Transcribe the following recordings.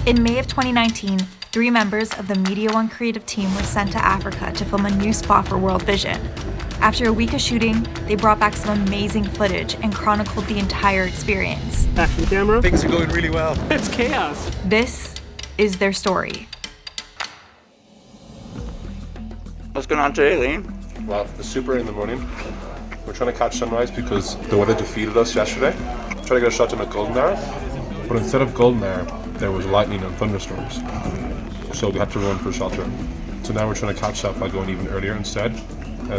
In May of 2019, 3 members of the Media One creative team were sent to Africa to film a new spot for World Vision. After a week of shooting, they brought back some amazing footage and chronicled the entire experience. Action camera. Things are going really well. It's chaos. This is their story. What's going on today, Lean? Well, it's super in the morning. We're trying to catch sunrise because the weather defeated us yesterday. Trying to get a shot to make golden hour. But instead of golden hour, there was lightning and thunderstorms. So we had to run for shelter. So now we're trying to catch that by going even earlier instead.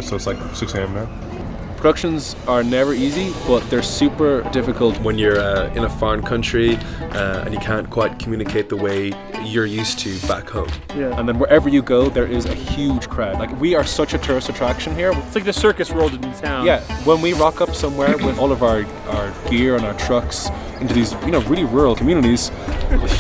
So it's like 6 a.m. now. Productions are never easy, but they're super difficult when you're in a foreign country and you can't quite communicate the way you're used to back home. Yeah. And then wherever you go, there is a huge crowd. Like, we are such a tourist attraction here. It's like the circus rolled into town. Yeah, when we rock up somewhere with all of our gear and our trucks into these, really rural communities,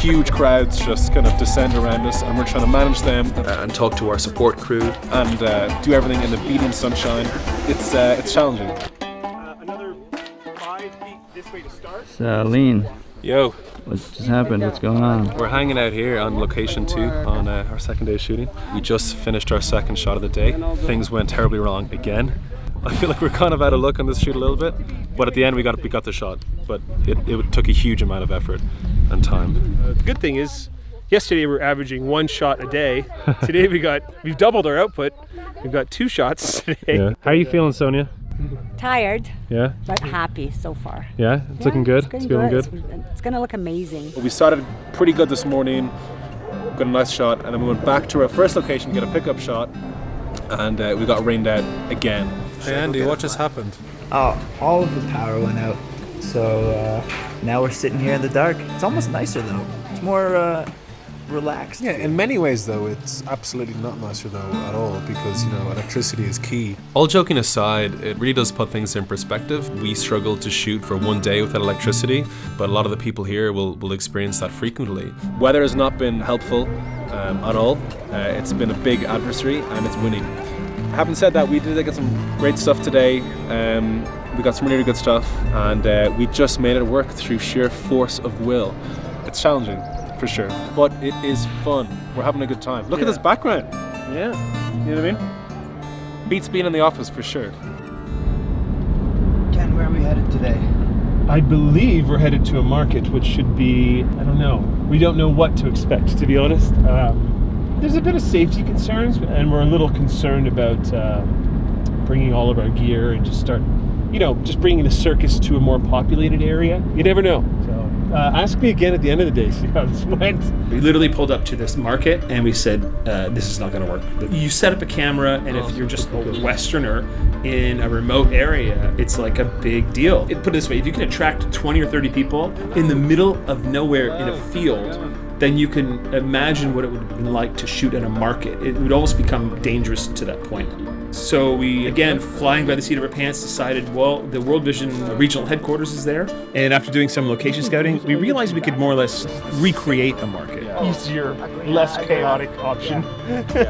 huge crowds just kind of descend around us, and we're trying to manage them and talk to our support crew and do everything in the beating sunshine. It's challenging. Another 5 feet this way to start. Lean, Yo, what just happened? What's going on? we're hanging out here on location 2 on our second day of shooting. We just finished our second shot of the day. Things went terribly wrong again. I feel like we're kind of out of luck on this shoot a little bit, but at the end we got the shot. But it took a huge amount of effort and time. The good thing is, yesterday we were averaging 1 shot a day. Today we've doubled our output. We've got 2 shots today. Yeah. How are you feeling, Sonia? Tired, Yeah? but happy so far. Yeah? It's looking good? It's feeling good? It's gonna look amazing. We started pretty good this morning, got a nice shot, and then we went back to our first location to get a pickup shot, and we got rained out again. Hey Andy, what just happened? All of the power went out, so now we're sitting here in the dark. It's almost nicer though. It's more relaxed. Yeah, in many ways though, it's absolutely not nicer though at all because, electricity is key. All joking aside, it really does put things in perspective. We struggle to shoot for 1 day without electricity, but a lot of the people here will experience that frequently. Weather has not been helpful at all. It's been a big adversary and it's winning. Having said that, we did get some great stuff today. We got some really good stuff, and we just made it work through sheer force of will. It's challenging, for sure, but it is fun. We're having a good time. Look at this background. Yeah. You know what I mean? Beats being in the office, for sure. Ken, where are we headed today? I believe we're headed to a market, which should be, I don't know. We don't know what to expect, to be honest. There's a bit of safety concerns, and we're a little concerned about bringing all of our gear and just just bringing the circus to a more populated area. You never know. So ask me again at the end of the day, see how this went. We literally pulled up to this market and we said, this is not going to work. You set up a camera, and if you're just a Westerner in a remote area, it's like a big deal. Put it this way, if you can attract 20 or 30 people in the middle of nowhere in a field, then you can imagine what it would have been like to shoot in a market. It would almost become dangerous to that point. So we, again, flying by the seat of our pants, decided, well, the World Vision regional headquarters is there. And after doing some location scouting, we realized we could more or less recreate a market. Easier, less chaotic option.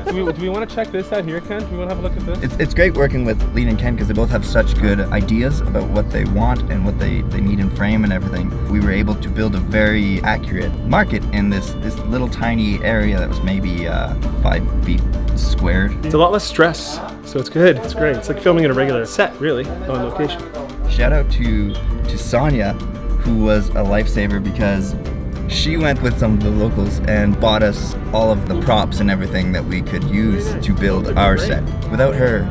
Do we want to check this out here, Ken? Do we want to have a look at this? It's great working with Lean and Ken because they both have such good ideas about what they want and what they need in frame and everything. We were able to build a very accurate market in this little tiny area that was maybe 5 feet squared. It's a lot less stress, so it's good. It's great. It's like filming in a regular set, really, on location. Shout out to Sonia, who was a lifesaver because she went with some of the locals and bought us all of the props and everything that we could use to build our set. Without her,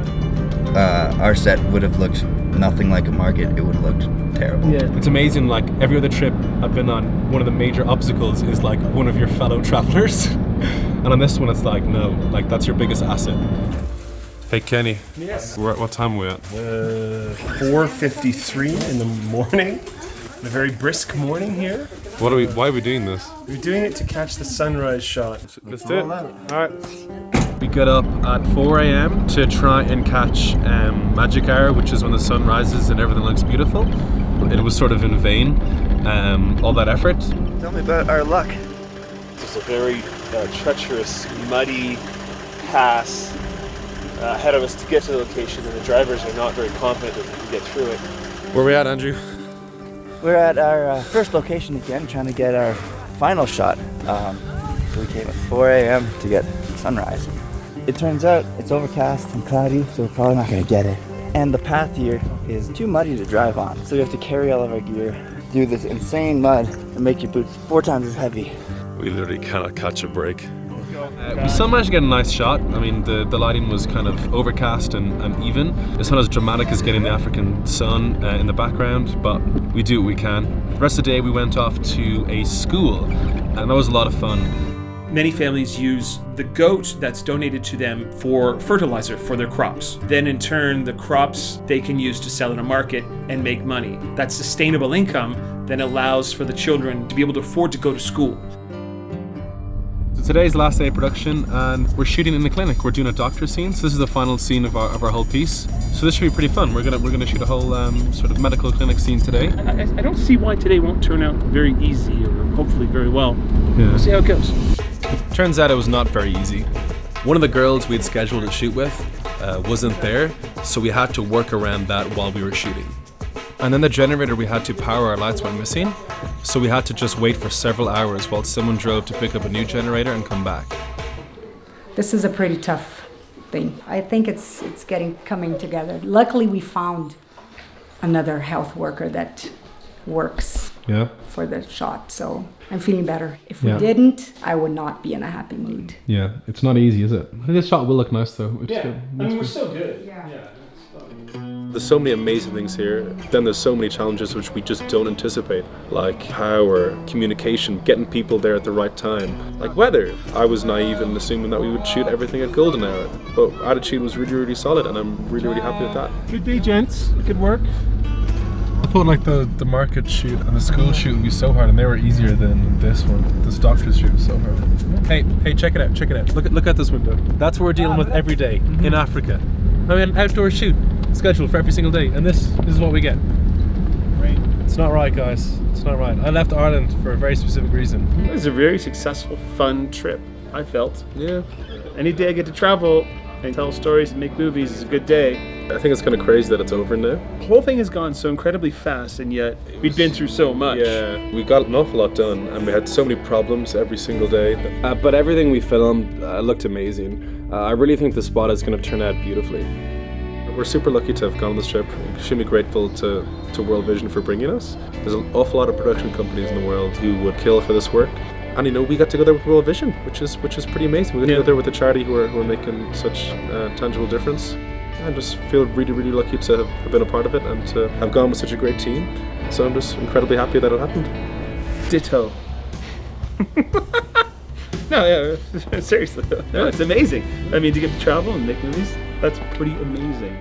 our set would have looked nothing like a market. It would have looked terrible. Yeah. It's amazing, like every other trip I've been on, one of the major obstacles is like one of your fellow travelers. And on this one, it's like, no, like that's your biggest asset. Hey Kenny. Yes. What time are we at? 4:53 in the morning. A very brisk morning here. Why are we doing this? We're doing it to catch the sunrise shot. Let's do it. Alright. We get up at 4 a.m. to try and catch magic hour, which is when the sun rises and everything looks beautiful. It was sort of in vain, all that effort. Tell me about our luck. It's a very treacherous, muddy pass ahead of us to get to the location, and the drivers are not very confident that we can get through it. Where are we at, Andrew? We're at our first location again, trying to get our final shot. So we came at 4 a.m. to get sunrise. It turns out it's overcast and cloudy, so we're probably not gonna get it. And the path here is too muddy to drive on, so we have to carry all of our gear through this insane mud and make your boots 4 times as heavy. We literally cannot catch a break. We still managed to get a nice shot. I mean, the lighting was kind of overcast and even. It's not as dramatic as getting the African sun in the background, but we do what we can. The rest of the day we went off to a school, and that was a lot of fun. Many families use the goat that's donated to them for fertilizer for their crops. Then in turn, the crops they can use to sell in a market and make money. That sustainable income then allows for the children to be able to afford to go to school. So today's the last day of production, and we're shooting in the clinic. We're doing a doctor scene, so this is the final scene of our whole piece. So this should be pretty fun. We're gonna shoot a whole sort of medical clinic scene today. I don't see why today won't turn out very easy or hopefully very well. Yeah. We'll see how it goes. Turns out it was not very easy. One of the girls we had scheduled to shoot with wasn't there, so we had to work around that while we were shooting. And then the generator we had to power our lights went missing, so we had to just wait for several hours while someone drove to pick up a new generator and come back. This is a pretty tough thing. I think it's coming together. Luckily, we found another health worker that works for the shot, so I'm feeling better. If we didn't, I would not be in a happy mood. Yeah, it's not easy, is it? I think this shot will look nice though. Which we're still good. There's so many amazing things here. Then there's so many challenges which we just don't anticipate, like power, communication, getting people there at the right time, like weather. I was naive in assuming that we would shoot everything at golden hour, but attitude was really, really solid, and I'm really, really happy with that. Good day, gents. Good work. I thought like the market shoot and the school shoot would be so hard, and they were easier than this one. This doctor's shoot was so hard. Hey, check it out. Look at this window. That's what we're dealing with every day in Africa. I mean, outdoor shoot scheduled for every single day, and this is what we get. Right. It's not right, guys. It's not right. I left Ireland for a very specific reason. It was a very successful, fun trip, I felt. Yeah. Any day I get to travel and tell stories and make movies is a good day. I think it's kind of crazy that it's over now. The whole thing has gone so incredibly fast, and yet we'd been through so much. Yeah, we got an awful lot done, and we had so many problems every single day. But everything we filmed looked amazing. I really think the spot is going to turn out beautifully. We're super lucky to have gone on this trip. Extremely grateful to World Vision for bringing us. There's an awful lot of production companies in the world who would kill for this work. And you know, we got to go there with World Vision, which is pretty amazing. We got to go there with a charity who are making such tangible difference. I just feel really, really lucky to have been a part of it and to have gone with such a great team. So I'm just incredibly happy that it happened. Ditto. No, yeah, seriously. No, it's amazing. I mean, to get to travel and make movies, that's pretty amazing.